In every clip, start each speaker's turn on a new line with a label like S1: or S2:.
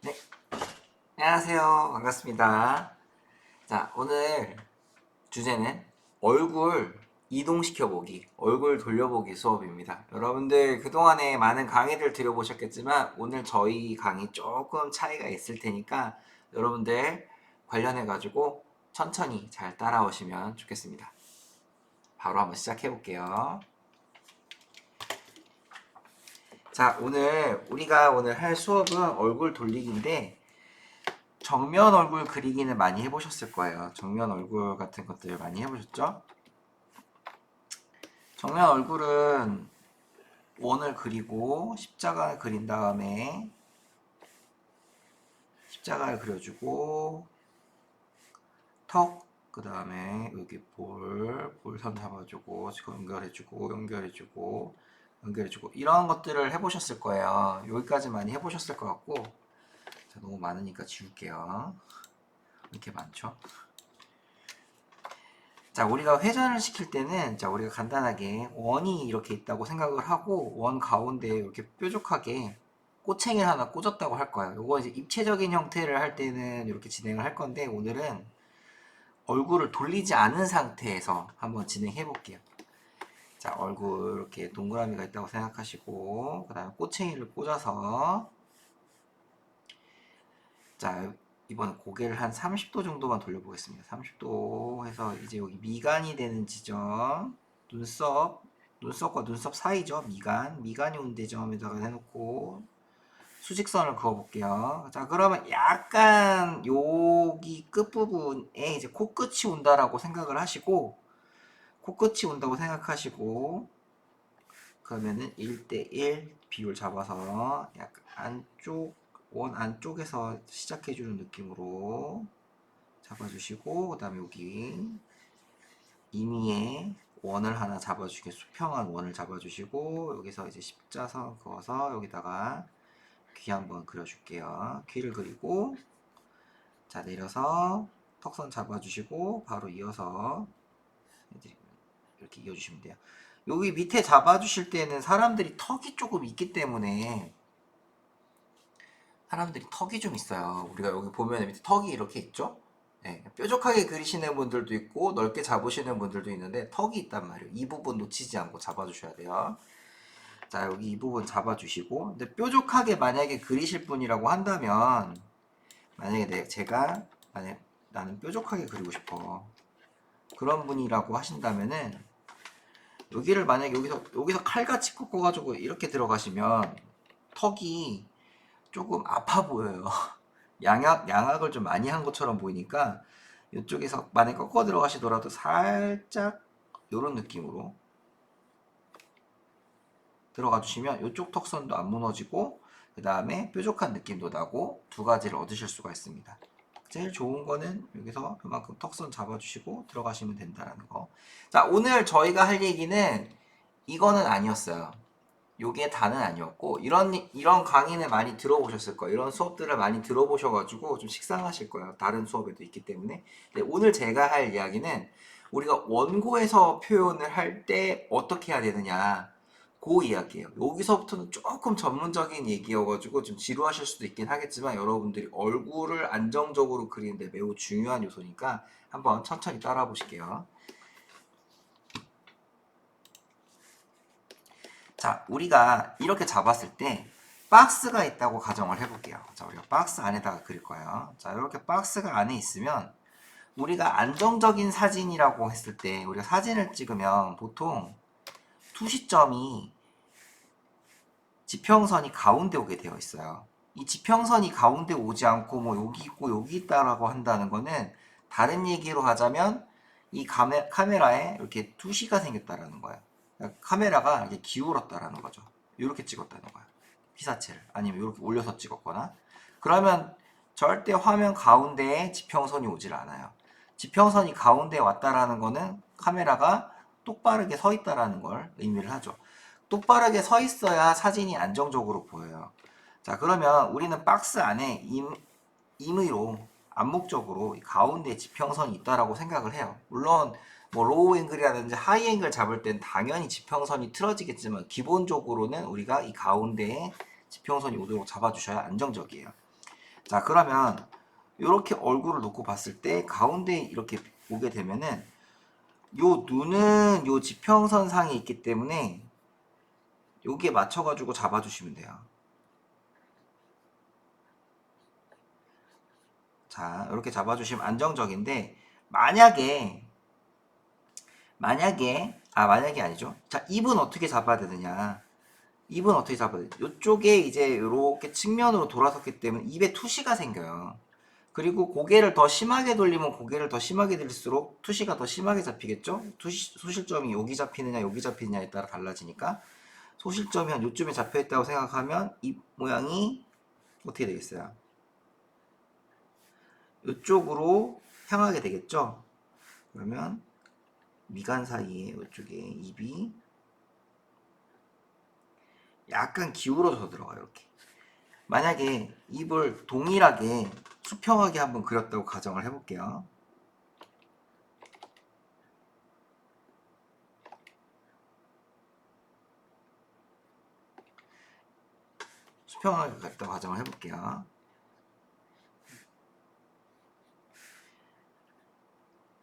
S1: 네, 안녕하세요. 반갑습니다. 자, 오늘 주제는 얼굴 이동시켜 보기, 얼굴 돌려보기 수업입니다. 여러분들 그동안에 많은 강의를 들어보셨겠지만 오늘 저희 강의 조금 차이가 있을 테니까 여러분들 관련해 가지고 천천히 잘 따라오시면 좋겠습니다. 바로 한번 시작해 볼게요. 자, 우리가 오늘 할 수업은 얼굴 돌리기인데 정면 얼굴 그리기는 많이 해보셨을 거예요. 정면 얼굴 같은 것들 많이 해보셨죠? 정면 얼굴은 원을 그리고 십자가를 그린 다음에 십자가를 그려주고 턱, 그 다음에 여기 볼선 잡아주고 연결해주고 이런 것들을 해보셨을 거예요. 여기까지 많이 해보셨을 것 같고, 자, 너무 많으니까 지울게요. 이렇게 많죠? 자, 우리가 회전을 시킬 때는, 자, 우리가 간단하게 원이 이렇게 있다고 생각을 하고, 원 가운데 이렇게 뾰족하게 꼬챙이를 하나 꽂았다고 할 거예요. 요거 이제 입체적인 형태를 할 때는 이렇게 진행을 할 건데, 오늘은 얼굴을 돌리지 않은 상태에서 한번 진행해 볼게요. 자, 얼굴 이렇게 동그라미가 있다고 생각하시고, 그 다음에 꼬챙이를 꽂아서, 자, 이번에 고개를 한 30도 정도만 돌려보겠습니다. 30도 해서 이제 여기 미간이 되는 지점, 눈썹과 눈썹 사이죠. 미간이 온 지점에다가 해놓고 수직선을 그어볼게요. 자, 그러면 약간 여기 끝부분에 이제 코끝이 온다라고 생각을 하시고, 코끝이 온다고 생각하시고, 그러면은 1대1 비율 잡아서 약간 원 안쪽에서 시작해주는 느낌으로 잡아주시고, 그 다음에 여기 임의의 원을 하나 잡아주게, 수평한 원을 잡아주시고, 여기서 이제 십자선 그어서 여기다가 귀 한번 그려줄게요. 귀를 그리고, 자, 내려서 턱선 잡아주시고, 바로 이어서 이렇게 이어주시면 돼요. 여기 밑에 잡아주실 때는 사람들이 턱이 조금 있기 때문에 사람들이 턱이 좀 있어요. 우리가 여기 보면 밑에 턱이 이렇게 있죠? 네, 뾰족하게 그리시는 분들도 있고 넓게 잡으시는 분들도 있는데 턱이 있단 말이에요. 이 부분 놓치지 않고 잡아주셔야 돼요. 자, 여기 이 부분 잡아주시고, 근데 뾰족하게 만약에 그리실 분이라고 한다면, 만약에 만약 나는 뾰족하게 그리고 싶어. 그런 분이라고 하신다면은 여기를 만약에 여기서 칼같이 꺾어가지고 이렇게 들어가시면 턱이 조금 아파 보여요. 양악을 좀 많이 한 것처럼 보이니까 이쪽에서 만약 꺾어 들어가시더라도 살짝 이런 느낌으로 들어가 주시면 이쪽 턱선도 안 무너지고 그 다음에 뾰족한 느낌도 나고 두 가지를 얻으실 수가 있습니다. 제일 좋은 거는 여기서 그만큼 턱선 잡아주시고 들어가시면 된다는 거. 자, 오늘 저희가 할 얘기는 이거는 아니었어요. 요게 다는 아니었고 이런 강의는 많이 들어보셨을 거예요. 이런 수업들을 많이 들어보셔가지고 좀 식상하실 거예요. 다른 수업에도 있기 때문에. 네, 오늘 제가 할 이야기는 우리가 원고에서 표현을 할 때 어떻게 해야 되느냐 그 이야기예요. 여기서부터는 조금 전문적인 얘기여가지고 좀 지루하실 수도 있긴 하겠지만 여러분들이 얼굴을 안정적으로 그리는데 매우 중요한 요소니까 한번 천천히 따라 보실게요. 자, 우리가 이렇게 잡았을 때 박스가 있다고 가정을 해볼게요. 자, 우리가 박스 안에다가 그릴 거예요. 자, 이렇게 박스가 안에 있으면 우리가 안정적인 사진이라고 했을 때 우리가 사진을 찍으면 보통 투시점이 지평선이 가운데 오게 되어 있어요. 이 지평선이 가운데 오지 않고 뭐 여기 있고 여기 있다라고 한다는 거는 다른 얘기로 하자면 이 카메라에 이렇게 투시가 생겼다라는 거예요. 그러니까 카메라가 이렇게 기울었다라는 거죠. 이렇게 찍었다는 거예요. 피사체를 아니면 이렇게 올려서 찍었거나 그러면 절대 화면 가운데에 지평선이 오질 않아요. 지평선이 가운데에 왔다라는 거는 카메라가 똑바르게 서 있다라는 걸 의미를 하죠. 똑바르게 서 있어야 사진이 안정적으로 보여요. 자, 그러면 우리는 박스 안에 임의로 암묵적으로 가운데 지평선이 있다라고 생각을 해요. 물론 뭐 로우 앵글이라든지 하이 앵글 잡을 땐 당연히 지평선이 틀어지겠지만 기본적으로는 우리가 이 가운데에 지평선이 오도록 잡아주셔야 안정적이에요. 자, 그러면 이렇게 얼굴을 놓고 봤을 때 가운데 이렇게 오게 되면은 요 눈은 요 지평선상에 있기 때문에 여기에 맞춰가지고 잡아주시면 돼요. 자, 이렇게 잡아주시면 안정적인데 만약에 아니죠. 자, 입은 어떻게 잡아야 되느냐? 입은 어떻게 잡아야 돼? 이쪽에 이제 이렇게 측면으로 돌아섰기 때문에 입에 투시가 생겨요. 그리고 고개를 더 심하게 돌리면 고개를 더 심하게 들릴수록 투시가 더 심하게 잡히겠죠? 소실점이 여기 잡히느냐 여기 잡히느냐에 따라 달라지니까 소실점이 한 요쯤에 잡혀 있다고 생각하면 입 모양이 어떻게 되겠어요? 이쪽으로 향하게 되겠죠? 그러면 미간 사이에 이쪽에 입이 약간 기울어서 들어가요. 이렇게. 만약에 입을 동일하게 수평하게 한번 그렸다고 가정을 해볼게요. 수평하게 그렸다고 가정을 해볼게요.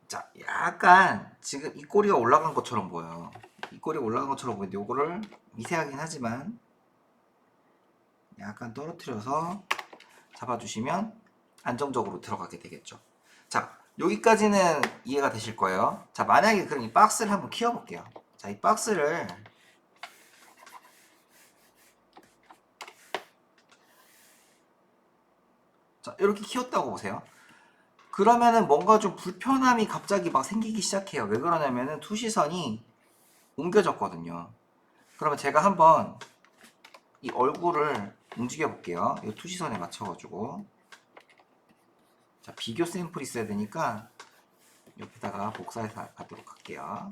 S1: 자, 약간 지금 이 꼬리가 올라간 것처럼 보여요. 이 꼬리가 올라간 것처럼 보이는데 요거를 미세하긴 하지만 약간 떨어뜨려서 잡아주시면 안정적으로 들어가게 되겠죠. 자, 여기까지는 이해가 되실 거예요. 자, 만약에 그럼 이 박스를 한번 키워볼게요. 자, 이 박스를 자, 이렇게 키웠다고 보세요. 그러면은 뭔가 좀 불편함이 갑자기 막 생기기 시작해요. 왜 그러냐면은 투시선이 옮겨졌거든요. 그러면 제가 한번 이 얼굴을 움직여 볼게요. 이 투시선에 맞춰가지고. 자, 비교 샘플이 있어야 되니까 옆에다가 복사해서 가도록 할게요.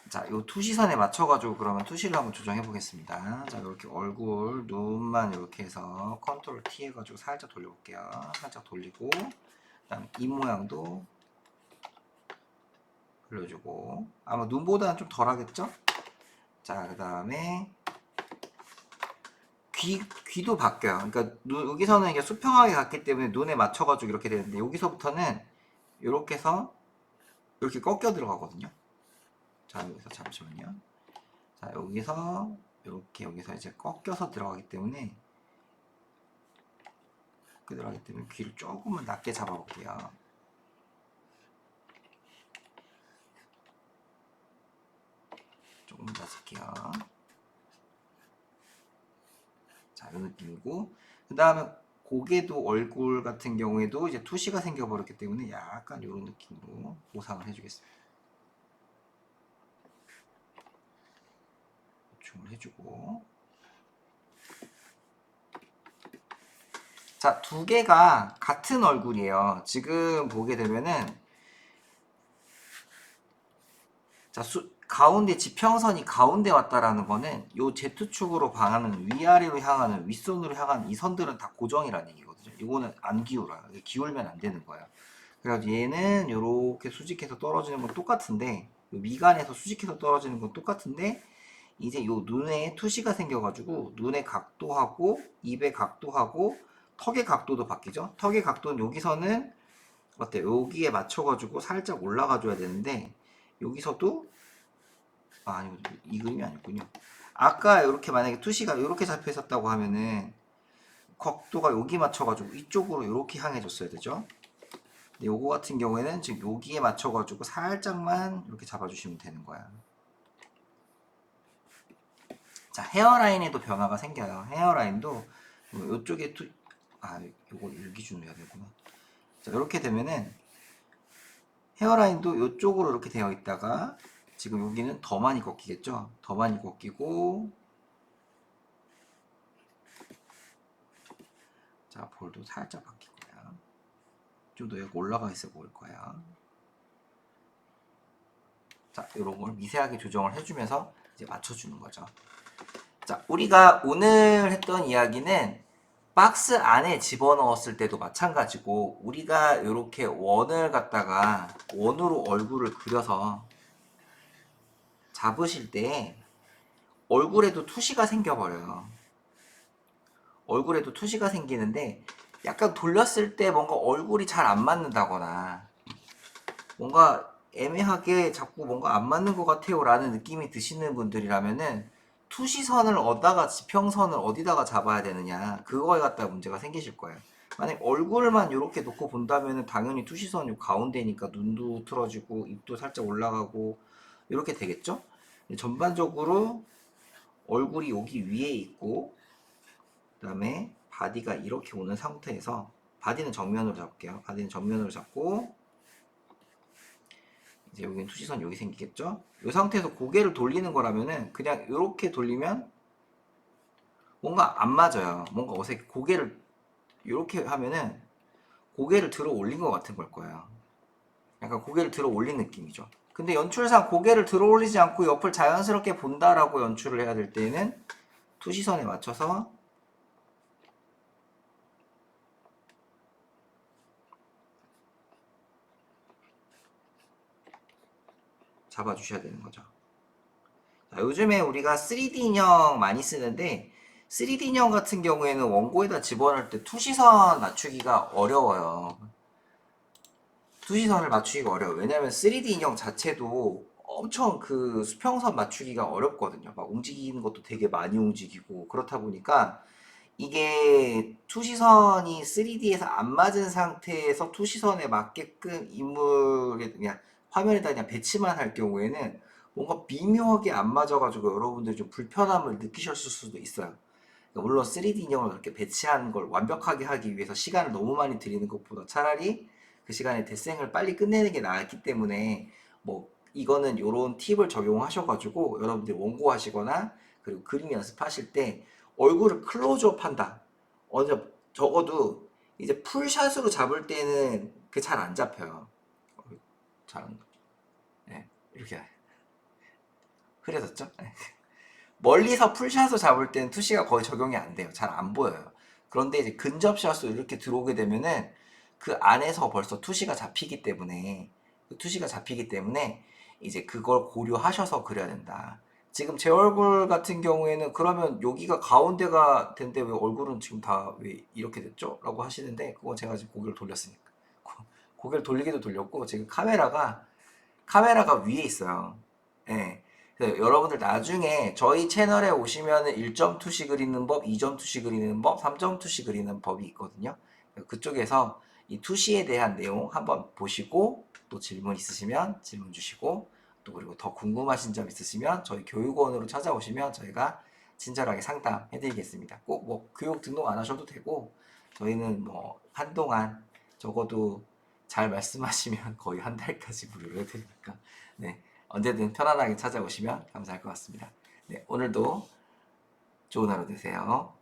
S1: 자, 이 투시선에 맞춰가지고 그러면 투시를 한번 조정해 보겠습니다. 자, 이렇게 얼굴, 눈만 이렇게 해서 컨트롤 T 해가지고 살짝 돌려볼게요. 살짝 돌리고, 그다음 입 모양도 돌려주고, 아마 눈보다는 좀 덜 하겠죠? 자, 그 다음에 귀도 바뀌어요. 그러니까 여기서는 이게 수평하게 갔기 때문에 눈에 맞춰가지고 이렇게 되는데, 여기서부터는 이렇게 해서 이렇게 꺾여 들어가거든요. 자, 여기서 잠시만요. 자, 여기서 이렇게 여기서 이제 꺾여서 들어가기 때문에 귀를 조금만 낮게 잡아볼게요. 조금 낮을게요. 자, 이 느낌이고, 그 다음에 고개도 얼굴 같은 경우에도 이제 투시가 생겨버렸기 때문에 약간 이런 느낌으로 보상을 해주겠습니다. 보충을 해주고, 자, 두 개가 같은 얼굴이에요. 지금 보게 되면은 자, 가운데 지평선이 가운데 왔다라는 거는 요 Z축으로 방하는 위아래로 향하는 윗선으로 향하는 이 선들은 다 고정이라는 얘기거든요. 이거는 안 기울어요. 기울면 안 되는 거예요. 그래서 얘는 이렇게 수직해서 떨어지는 건 똑같은데 요 미간에서 수직해서 떨어지는 건 똑같은데 이제 요 눈에 투시가 생겨가지고 눈의 각도하고 입의 각도하고 턱의 각도도 바뀌죠. 턱의 각도는 여기서는 어때요? 여기에 맞춰가지고 살짝 올라가줘야 되는데 여기서도 아니 이 그림이 아니군요. 아까 이렇게 만약에 투시가 이렇게 잡혀 있었다고 하면은 각도가 여기 맞춰가지고 이쪽으로 이렇게 향해 줬어야 되죠. 근데 요거 같은 경우에는 지금 여기에 맞춰가지고 살짝만 이렇게 잡아주시면 되는 거야. 자, 헤어라인에도 변화가 생겨요. 헤어라인도 이쪽에 요거 이 기준으로 해야 되구나. 자, 이렇게 되면은 헤어라인도 이쪽으로 이렇게 되어 있다가 지금 여기는 더 많이 꺾이겠죠? 더 많이 꺾이고, 자, 볼도 살짝 바뀔 거야. 좀 더 여기 올라가 있어 보일 거야. 자, 이런 걸 미세하게 조정을 해주면서 이제 맞춰주는 거죠. 자, 우리가 오늘 했던 이야기는 박스 안에 집어넣었을 때도 마찬가지고 우리가 이렇게 원을 갖다가 원으로 얼굴을 그려서 잡으실 때 얼굴에도 투시가 생겨버려요. 얼굴에도 투시가 생기는데 약간 돌렸을 때 뭔가 얼굴이 잘 안 맞는다거나 뭔가 애매하게 자꾸 뭔가 안 맞는 것 같아요 라는 느낌이 드시는 분들이라면은 투시선을 어디다가 지평선을 어디다가 잡아야 되느냐 그거에 갖다 문제가 생기실 거예요. 만약 얼굴만 이렇게 놓고 본다면은 당연히 투시선 요 가운데니까 눈도 틀어지고 입도 살짝 올라가고 이렇게 되겠죠. 전반적으로 얼굴이 여기 위에 있고 그 다음에 바디가 이렇게 오는 상태에서 바디는 정면으로 잡을게요. 바디는 정면으로 잡고 이제 여기는 투시선 여기 생기겠죠? 이 상태에서 고개를 돌리는 거라면은 그냥 이렇게 돌리면 뭔가 안 맞아요. 뭔가 어색해. 고개를 이렇게 하면은 고개를 들어 올린 것 같은 걸 거예요. 약간 고개를 들어 올린 느낌이죠. 근데 연출상 고개를 들어 올리지 않고 옆을 자연스럽게 본다라고 연출을 해야 될 때에는 투시선에 맞춰서 잡아주셔야 되는 거죠. 자, 요즘에 우리가 3D 인형 많이 쓰는데 3D 인형 같은 경우에는 원고에다 집어넣을 때 투시선 맞추기가 어려워요. 투시선을 맞추기가 어려워요. 왜냐면 3D 인형 자체도 엄청 그 수평선 맞추기가 어렵거든요. 막 움직이는 것도 되게 많이 움직이고 그렇다 보니까 이게 투시선이 3D에서 안 맞은 상태에서 투시선에 맞게끔 인물에 그냥 화면에다 그냥 배치만 할 경우에는 뭔가 미묘하게 안 맞아가지고 여러분들이 좀 불편함을 느끼셨을 수도 있어요. 그러니까 물론 3D 인형을 그렇게 배치하는 걸 완벽하게 하기 위해서 시간을 너무 많이 들이는 것보다 차라리 그 시간에 데생을 빨리 끝내는 게 나았기 때문에 뭐 이거는 요런 팁을 적용하셔가지고 여러분들이 원고 하시거나 그리고 그림 연습하실 때 얼굴을 클로즈업 한다. 어제 적어도 이제 풀샷으로 잡을 때는 그 잘 안 잡혀요. 잘 네, 이렇게 흐려졌죠? 네. 멀리서 풀샷으로 잡을 때는 투시가 거의 적용이 안 돼요. 잘 안 보여요. 그런데 이제 근접샷으로 이렇게 들어오게 되면은 그 안에서 벌써 투시가 잡히기 때문에 그 투시가 잡히기 때문에 이제 그걸 고려하셔서 그려야 된다. 지금 제 얼굴 같은 경우에는 그러면 여기가 가운데가 된데 왜 얼굴은 지금 다 왜 이렇게 됐죠? 라고 하시는데 그건 제가 지금 고개를 돌렸으니까 고개를 돌리기도 돌렸고 지금 카메라가 위에 있어요. 예. 그래서 여러분들 나중에 저희 채널에 오시면은 1점 투시 그리는 법, 2점 투시 그리는 법, 3점 투시 그리는 법이 있거든요. 그쪽에서 이 투시에 대한 내용 한번 보시고 또 질문 있으시면 질문 주시고 또 그리고 더 궁금하신 점 있으시면 저희 교육원으로 찾아오시면 저희가 친절하게 상담해 드리겠습니다. 꼭 뭐 교육 등록 안 하셔도 되고 저희는 뭐 한동안 적어도 잘 말씀하시면 거의 한 달까지 무료로 해드리니까 네, 언제든 편안하게 찾아오시면 감사할 것 같습니다. 네, 오늘도 좋은 하루 되세요.